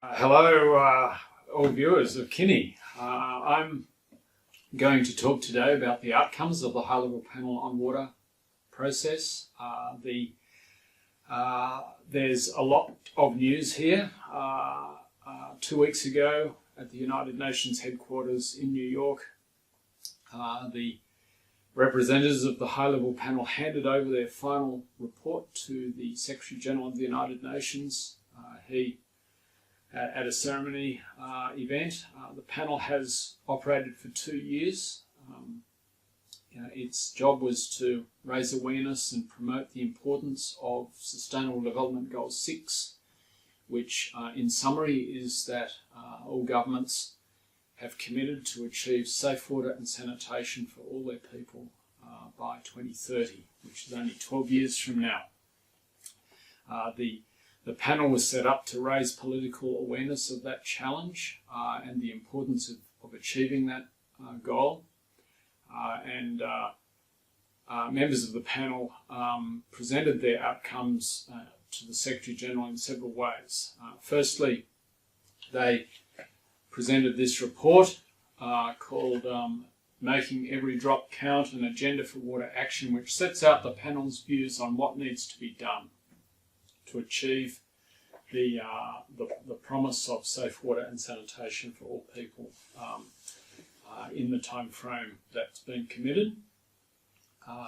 Hello, all viewers of Kini. I'm going to talk today about the outcomes of the high-level panel on water process. There's a lot of news here. 2 weeks ago at the United Nations headquarters in New York, the representatives of the high-level panel handed over their final report to the Secretary-General of the United Nations. At a ceremony event. The panel has operated for 2 years. Its job was to raise awareness and promote the importance of Sustainable Development Goal 6, which in summary is that all governments have committed to achieve safe water and sanitation for all their people by 2030, which is only 12 years from now. The panel was set up to raise political awareness of that challenge and the importance of achieving that goal. Members of the panel presented their outcomes to the Secretary-General in several ways. Firstly, they presented this report called Making Every Drop Count, an Agenda for Water Action, which sets out the panel's views on what needs to be done to achieve the promise of safe water and sanitation for all people in the time frame that's been committed.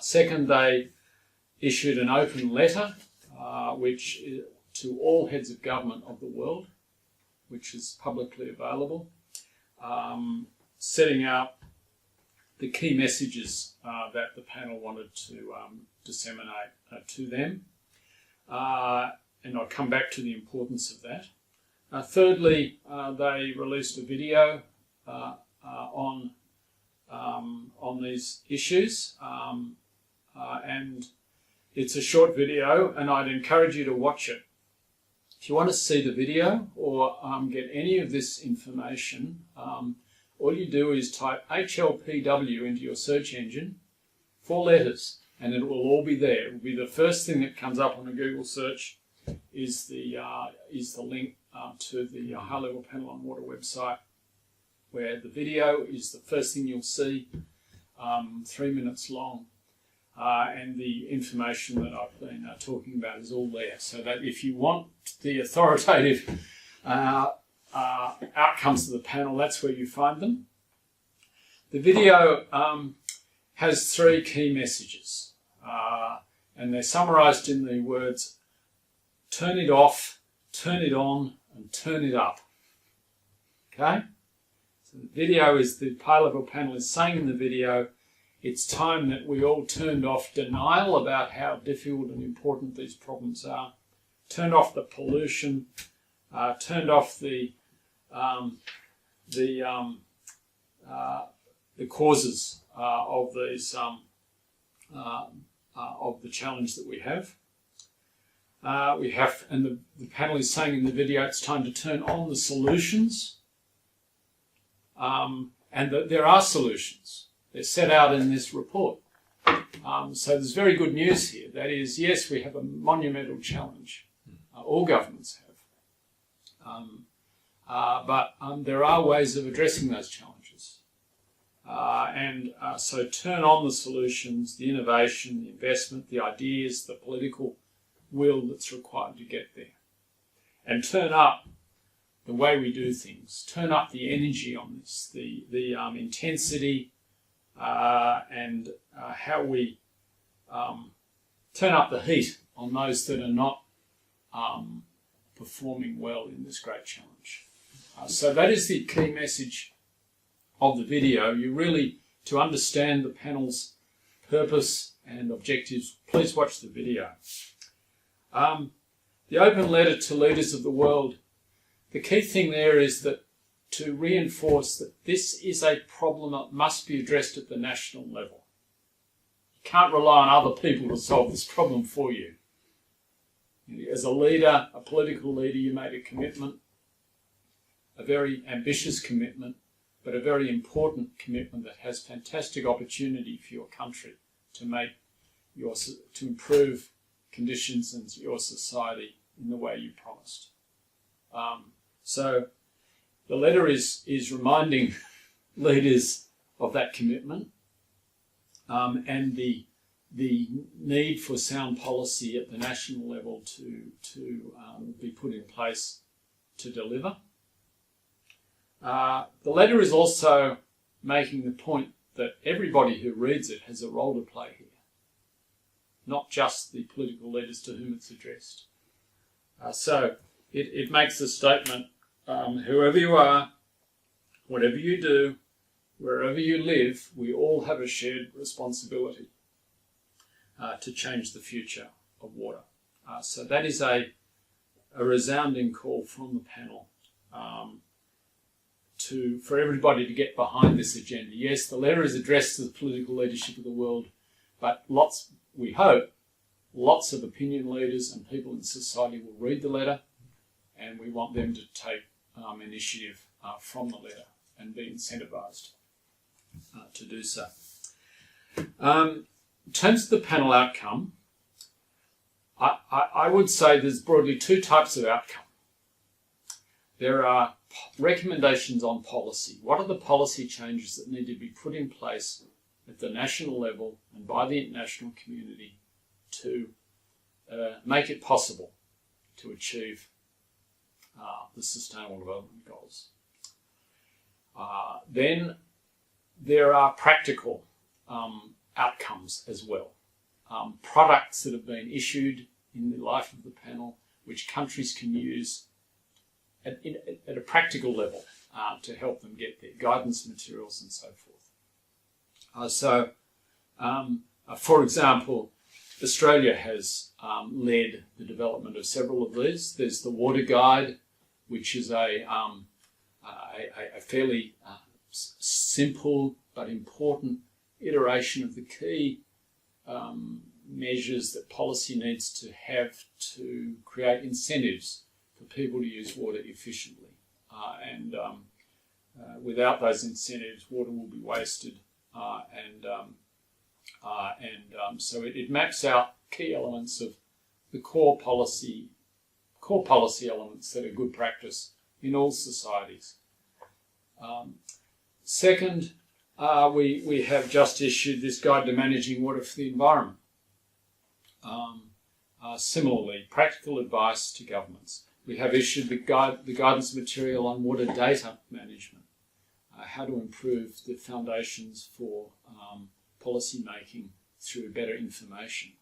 Second, they issued an open letter to all heads of government of the world, which is publicly available, setting out the key messages that the panel wanted to disseminate to them. And I'll come back to the importance of that. Thirdly, they released a video on these issues, and it's a short video, and I'd encourage you to watch it. If you want to see the video or get any of this information, all you do is type HLPW into your search engine, 4 letters, and it will all be there. It will be the first thing that comes up on a Google search is the link to the high-level panel on water website, where the video is the first thing you'll see, 3 minutes long, and the information that I've been talking about is all there. So that if you want the authoritative outcomes of the panel, that's where you find them. The video has 3 key messages, and they're summarised in the words: turn it off, turn it on, and turn it up. Okay? So the video is, the high-level panel is saying in the video, it's time that we all turned off denial about how difficult and important these problems are, turned off the pollution, turned off the causes of these of the challenge that we have. And the panel is saying in the video, it's time to turn on the solutions, and that there are solutions. They're set out in this report. So there's very good news here. That is, yes, we have a monumental challenge. All governments have. But there are ways of addressing those challenges. So turn on the solutions, the innovation, the investment, the ideas, the political will that's required to get there. And turn up the way we do things. Turn up the energy on this, the intensity, and how we turn up the heat on those that are not performing well in this great challenge. So that is the key message of the video. You really, to understand the panel's purpose and objectives, please watch the video. The open letter to leaders of the world, the key thing there is that to reinforce that this is a problem that must be addressed at the national level. You can't rely on other people to solve this problem for you. As a leader, a political leader, you made a commitment, a very ambitious commitment, but a very important commitment that has fantastic opportunity for your country to improve conditions in your society in the way you promised. So the letter is reminding leaders of that commitment and the need for sound policy at the national level to be put in place to deliver. The letter is also making the point that everybody who reads it has a role to play here, not just the political leaders to whom it's addressed. So it makes the statement, whoever you are, whatever you do, wherever you live, we all have a shared responsibility to change the future of water. So that is a resounding call from the panel for everybody to get behind this agenda. Yes, the letter is addressed to the political leadership of the world, but we hope, lots of opinion leaders and people in society will read the letter, and we want them to take initiative from the letter and be incentivised to do so. In terms of the panel outcome, I would say there's broadly two types of outcome. There are recommendations on policy. What are the policy changes that need to be put in place at the national level and by the international community to make it possible to achieve the Sustainable Development Goals? Then there are practical outcomes as well. Products that have been issued in the life of the panel, which countries can use at a practical level to help them get there, guidance materials and so forth. For example, Australia has led the development of several of these. There's the Water Guide, which is a fairly simple but important iteration of the key measures that policy needs to have to create incentives for people to use water efficiently. Without those incentives, water will be wasted. So it maps out key elements of the core policy elements that are good practice in all societies. Second, we have just issued this guide to managing water for the environment. Similarly, practical advice to governments. We have issued the guidance material on water data management, how to improve the foundations for policy making through better information.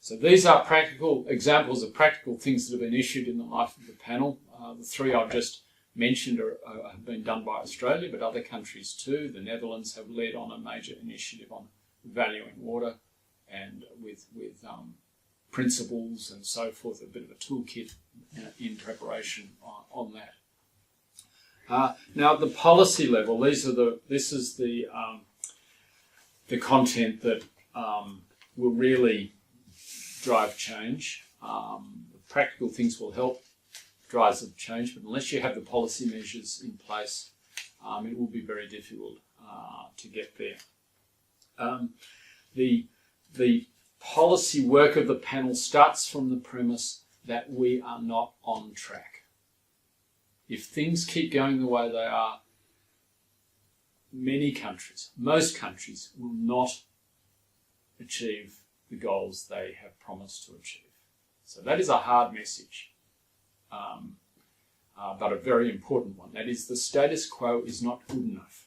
So these are practical examples of practical things that have been issued in the life of the panel. The three I've just mentioned have been done by Australia, but other countries too. The Netherlands have led on a major initiative on valuing water, and with principles and so forth, a bit of a toolkit in preparation on that. Now, at the policy level, this is the content that will really drive change. Practical things will help drive some change, but unless you have the policy measures in place, it will be very difficult to get there. The policy work of the panel starts from the premise that we are not on track. If things keep going the way they are, most countries will not achieve the goals they have promised to achieve. So that is a hard message, but a very important one. That is, the status quo is not good enough.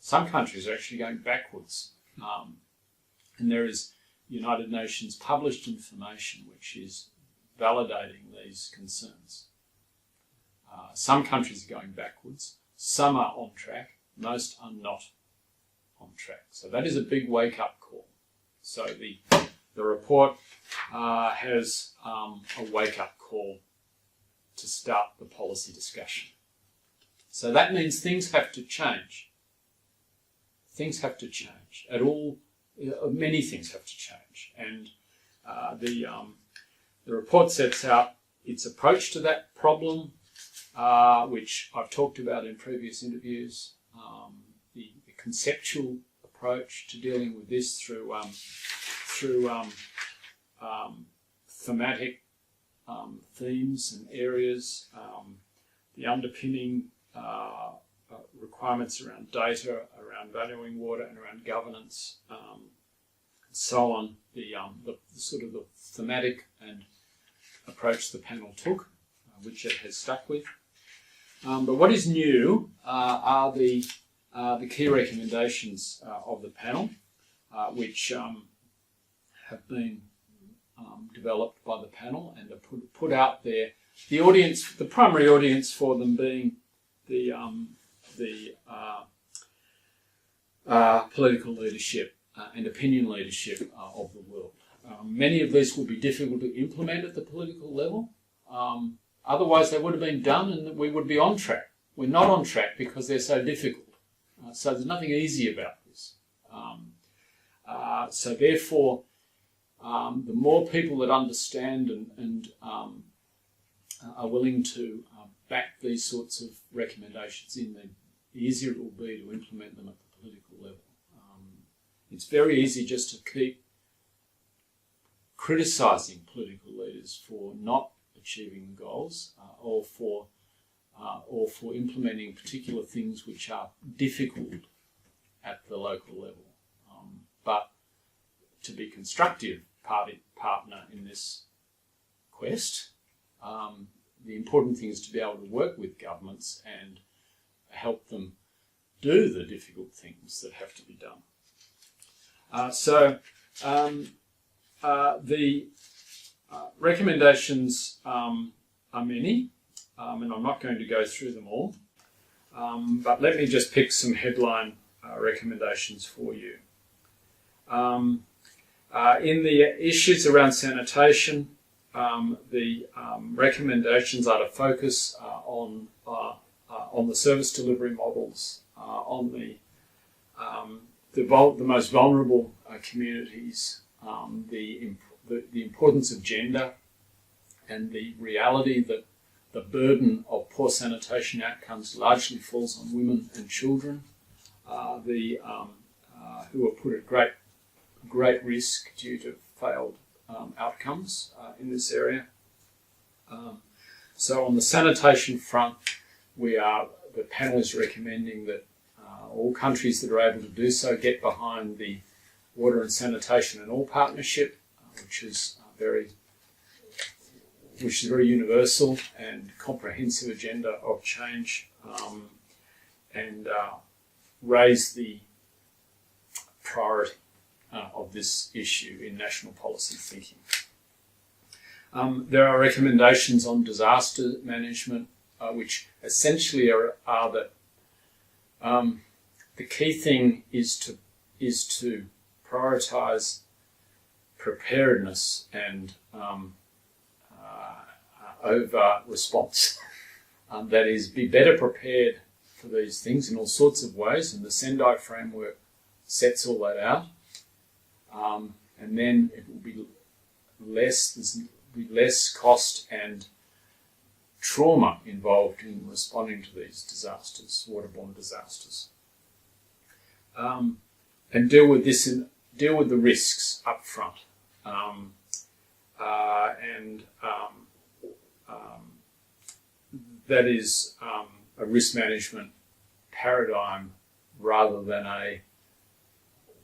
Some countries are actually going backwards, and there is United Nations published information which is validating these concerns. Some countries are going backwards, some are on track, most are not on track. So that is a big wake-up call. So the report has a wake-up call to start the policy discussion. So that means things have to change. Things have to change at all. Many things have to change, and the report sets out its approach to that problem, which I've talked about in previous interviews. The conceptual approach to dealing with this through thematic themes and areas, the underpinning requirements around data, around valuing water, and around governance, and so on. The sort of the thematic and approach the panel took, which it has stuck with. But what is new are the key recommendations of the panel, which have been developed by the panel and are put out there. The audience, the primary audience for them being the political leadership and opinion leadership of the world. Many of these will be difficult to implement at the political level. Otherwise, they would have been done and we would be on track. We're not on track because they're so difficult. So there's nothing easy about this. So therefore, the more people that understand and are willing to back these sorts of recommendations in, the easier it will be to implement them at the political level. It's very easy just to keep criticising political leaders for not achieving goals or for implementing particular things which are difficult at the local level. But to be constructive partner in this quest, the important thing is to be able to work with governments and help them do the difficult things that have to be done. The recommendations are many, and I'm not going to go through them all, but let me just pick some headline recommendations for you. In the issues around sanitation, the recommendations are to focus on the service delivery models, on the most vulnerable communities, the importance of gender, and the reality that the burden of poor sanitation outcomes largely falls on women and children, who are put at great risk due to failed outcomes in this area. So on the sanitation front, the panel is recommending that all countries that are able to do so get behind the Water and Sanitation and All Partnership, which is very universal and comprehensive agenda of change, and raise the priority of this issue in national policy thinking. There are recommendations on disaster management, which essentially are that the key thing is to prioritise preparedness and over response. That is, be better prepared for these things in all sorts of ways, and the Sendai framework sets all that out. And then it will be less cost and trauma involved in responding to these disasters, waterborne disasters. And deal with the risks up front. That is a risk management paradigm rather than a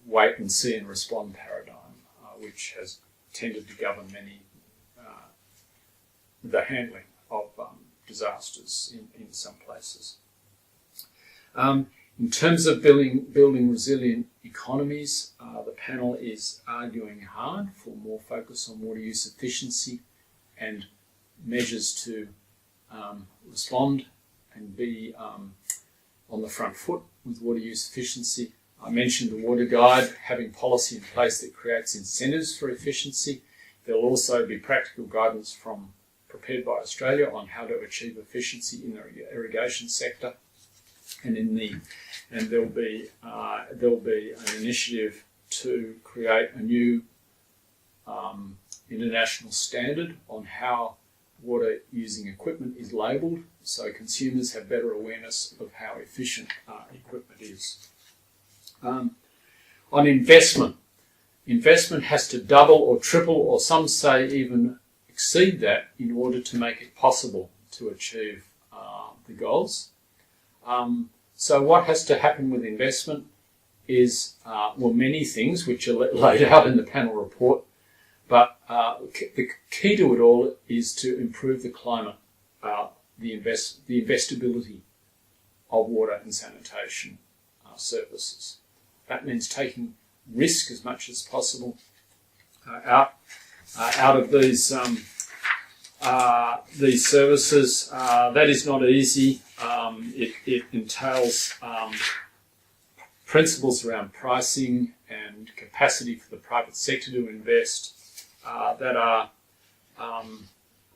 wait and see and respond paradigm, which has tended to govern many the handling of disasters in some places. In terms of building resilient economies, the panel is arguing hard for more focus on water use efficiency and measures to respond and be on the front foot with water use efficiency. I mentioned the water guide, having policy in place that creates incentives for efficiency. There will also be practical guidance prepared by Australia on how to achieve efficiency in the irrigation sector, and there'll be an initiative to create a new international standard on how water using equipment is labelled, so consumers have better awareness of how efficient equipment is. On investment has to double or triple, or some say even exceed that in order to make it possible to achieve the goals. So what has to happen with investment is, well, many things which are laid out in the panel report, but the key to it all is to improve the climate, the investability of water and sanitation services. That means taking risk as much as possible out of these services. That is not easy. It entails principles around pricing and capacity for the private sector to invest that are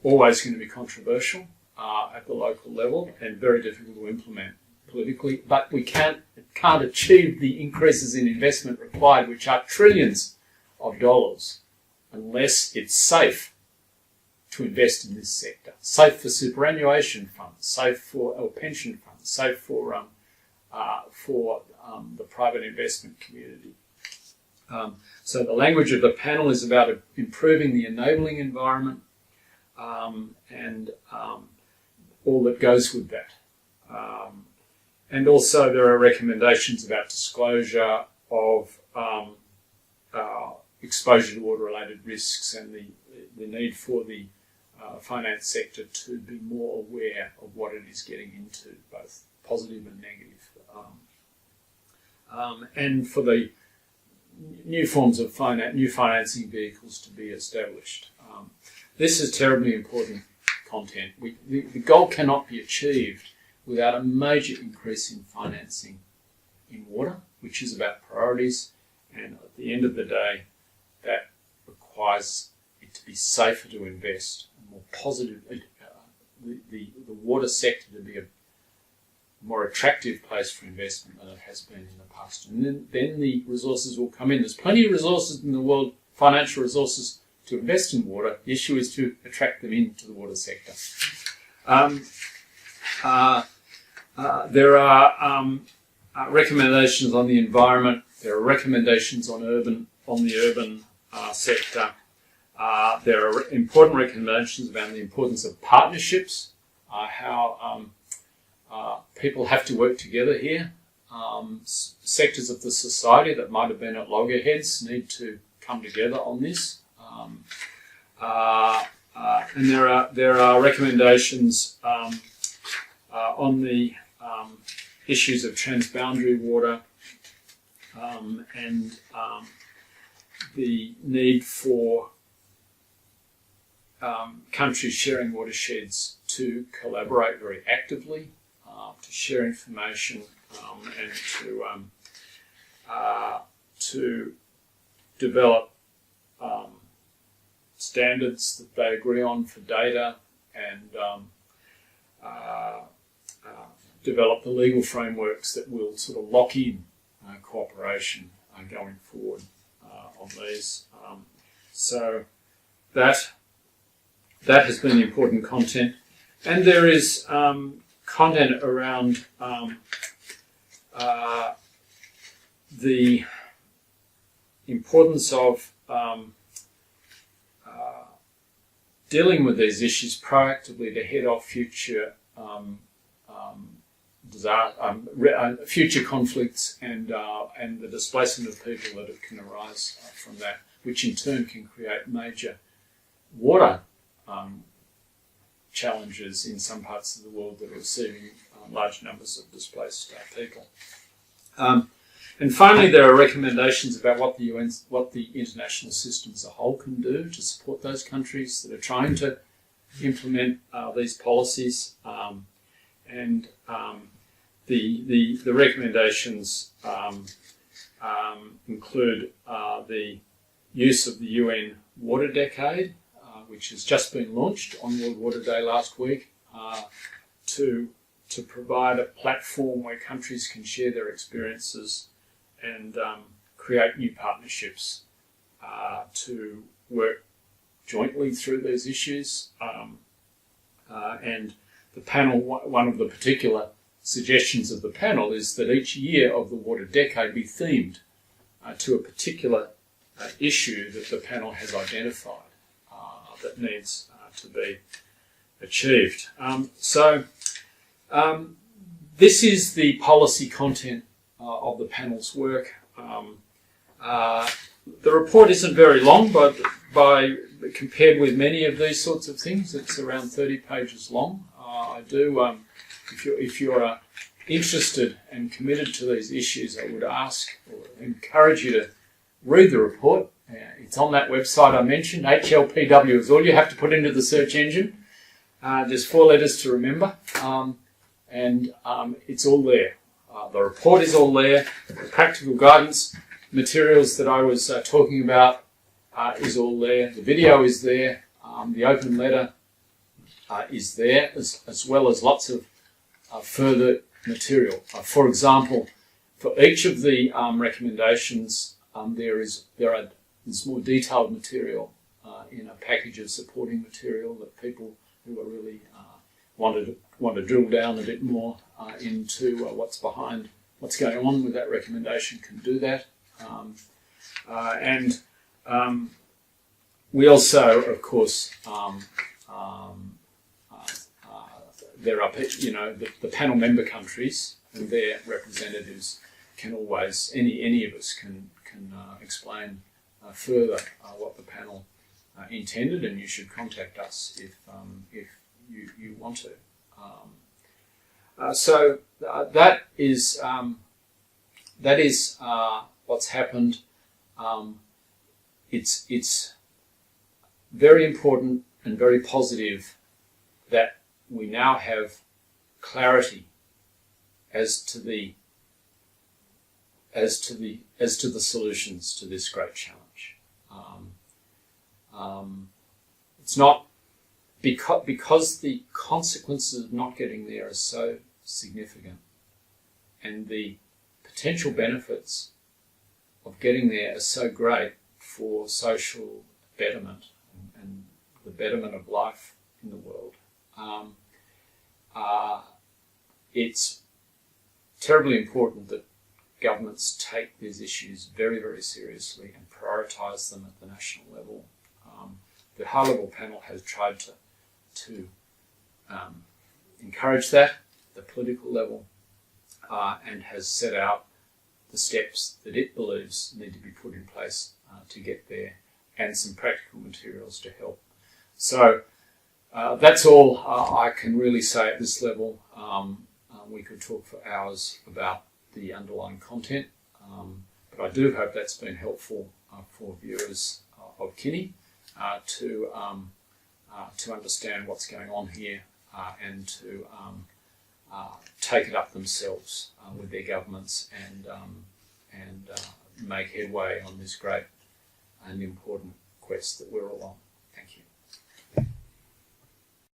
always going to be controversial at the local level and very difficult to implement politically. But we can't achieve the increases in investment required, which are trillions of dollars, unless it's safe to invest in this sector. Safe for superannuation funds, safe for pension funds, safe for the private investment community. So the language of the panel is about improving the enabling environment and all that goes with that. And also there are recommendations about disclosure of exposure to water-related risks and the need for the finance sector to be more aware of what it is getting into, both positive and negative. And for the new forms of new financing vehicles to be established. This is terribly important content. The goal cannot be achieved without a major increase in financing in water, which is about priorities, and at the end of the day, that requires it to be safer to invest, and more positive, the water sector to be a more attractive place for investment than it has been in the past. And then the resources will come in. There's plenty of resources in the world, financial resources, to invest in water. The issue is to attract them into the water sector. There are recommendations on the environment. There are recommendations on the urban sector. There are important recommendations about the importance of partnerships, how people have to work together here. Sectors of the society that might have been at loggerheads need to come together on this. And there are recommendations on the issues of transboundary water and the need for countries sharing watersheds to collaborate very actively, to share information and to develop standards that they agree on for data and develop the legal frameworks that will sort of lock in cooperation going forward on these. So that has been the important content. And there is content around the importance of dealing with these issues proactively to head off future future conflicts and the displacement of people that can arise from that, which in turn can create major water challenges in some parts of the world that are receiving large numbers of displaced people. And finally, there are recommendations about what the international system as a whole can do to support those countries that are trying to implement these policies. And the recommendations include the use of the UN Water Decade, which has just been launched on World Water Day last week, to provide a platform where countries can share their experiences and create new partnerships to work jointly through these issues. And the panel, one of the particular suggestions of the panel is that each year of the Water Decade be themed to a particular issue that the panel has identified. that needs to be achieved. This is the policy content of the panel's work. The report isn't very long, but compared with many of these sorts of things, it's around 30 pages long. If you're interested and committed to these issues, I would ask or encourage you to read the report. It's on that website I mentioned. HLPW is all you have to put into the search engine. There's 4 letters to remember, and it's all there. The report is all there. The practical guidance materials that I was talking about is all there. The video is there. The open letter is there, as well as lots of further material. For example, for each of the recommendations, there's more detailed material in a package of supporting material that people who are really want to drill down a bit more into what's going on with that recommendation can do that. We also, of course, there are, the panel member countries and their representatives can always, any of us can explain further what the panel intended, and you should contact us if you want to. That is what's happened. It's very important and very positive that we now have clarity as to the solutions to this great challenge. It's not because the consequences of not getting there are so significant, and the potential benefits of getting there are so great for social betterment and the betterment of life in the world. It's terribly important that governments take these issues very, very seriously and prioritise them at the national level. The high-level panel has tried to encourage that at the political level and has set out the steps that it believes need to be put in place to get there, and some practical materials to help. So that's all I can really say at this level. We could talk for hours about the underlying content, but I do hope that's been helpful for viewers of Kini to understand what's going on here and to take it up themselves with their governments and make headway on this great and important quest that we're all on.